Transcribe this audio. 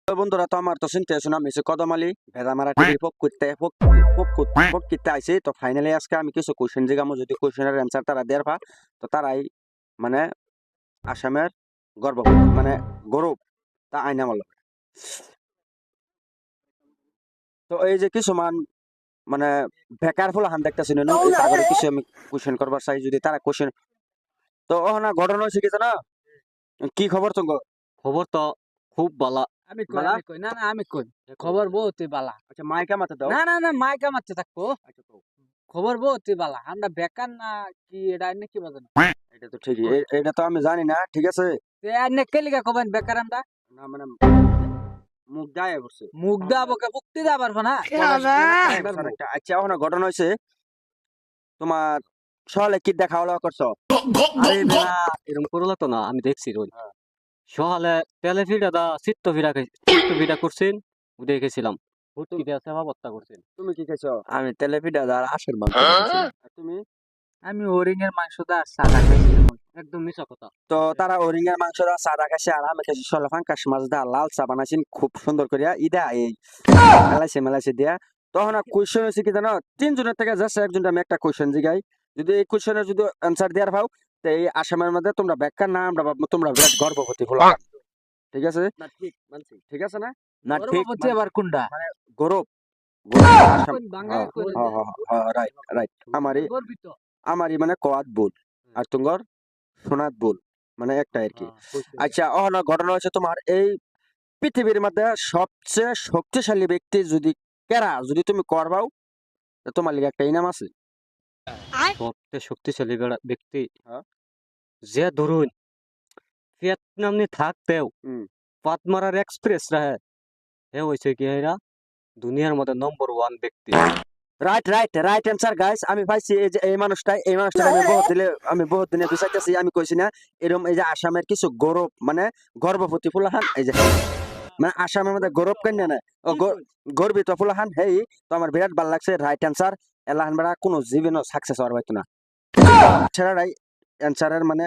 তো বন্ধুরা তো আমার তো চিন্তা আছে না আমি কদমালি ভেদামারা টিভি পক করতে আইছি তো ফাইনালি আজকে আমি কিছু কোশ্চেন জিগামো যদি কোশ্চেনের অ্যান্সার তারা দেওয়ার পা তো তারাই মানে আসামের গর্ব মানে গৌরব তা আইনা মাল তো এই যে কিছুমান মানে বেকার ফুল হান দেখতেছি না এই তাগরে কিছু আমি কোশ্চেন করবার চাই যদি তারা কোশ্চেন তো না ঘটনা হয়েছে কি জানা কি খবর তো খবর তো খুব বালা। বালা? আমি কই খবর বহুতই বালা। আচ্ছা মাইকা মাথা দাও না মাইকা মারতে থাকবো। আচ্ছা তো খবর বহুতই বালা। আমরা বেকার না কি এটা এনে কি বাজানো? এটা তো ঠিকই এটা তো আমি জানি না ঠিক আছে এনে কে লিগা কবেন বেকার আমরা? না মানে মুখ দায় করছে মুখ দাবো কে মুক্তি দা পারবো না। আচ্ছা এখন ঘটনা হয়েছে তোমার সকালে কি দেখা হলো করছো আরে বেলা এরকম করলো তো না, আমি দেখছি রোজ হ্যাঁ। সকালে তেলে চিত্ত ফিরা করছেন দেখেছিলাম হুটকিতে সেবা বত্তা করছেন। তুমি কি খাইছো আমি তেলে ফিটা আর আশের মাংস আর তুমি আমি ওরিং এর মাংস দা সাদা খাইছিলাম। একদম মিছা কথা। তো তারা ওরিঙ্গার মাংস দা সাদা খাইছে আর আমি খাইছি সলফান কাশ মাছ দা লাল চা বানাইছেন খুব সুন্দর করিয়া ইদা এই মেলাইছে দিয়া তখন কোয়েশ্চেন হয়েছে কি জানো তিনজনের থেকে জাস্ট একজন আমি একটা কোয়েশ্চেন জিগাই যদি এই কোয়েশ্চেনের যদি অ্যান্সার দেওয়ার পাও তো এই আসামের মধ্যে তোমরা ব্যাখ্যা না আমরা তোমরা বিরাট গর্ভবতী হলো ঠিক আছে না ঠিক মানছি। ঠিক আছে না না ঠিক গর্ভবতী আবার কোনটা? গৌরব আসাম বাঙালি কই? রাইট রাইট আমারই গর্বিত। আমারই মানে কোয়াত বুল আর তুঙ্গর সোনাত বুল মানে একটা আর কি আচ্ছা ঘটনা হচ্ছে তোমার এই পৃথিবীর মধ্যে সবচেয়ে শক্তিশালী ব্যক্তি যদি কেরা যদি তুমি করবাও তো তোমার লিগে একটা ইনাম আছে সবচেয়ে শক্তিশালী ব্যক্তি হ্যাঁ। যে ধরুন ভিয়েতনাম নি থাকতেও হুম। পাত মারার এক্সপ্রেস রাহে হে হয়েছে কি এরা দুনিয়ার মধ্যে নম্বর 1 ব্যক্তি। Right right right answer guys আমি পাইছি এই যে এই মানুষটা আমি বহুত দিনে বিচাইতেছি আমি কইছি না এরকম এই যে আসামের কিছু গৌরব মানে গর্ভবতী ফুলাহান এই যে মানে আসামের মধ্যে গৌরব কেন না গর্বিত ফুলাহান হেই তো আমার বিরাট ভালো লাগছে রাইট অ্যান্সার এলাহান বেড়া কোনো জীবনও সাকসেস হওয়ার পাইতো না ছেড়ারাই অ্যান্সারের মানে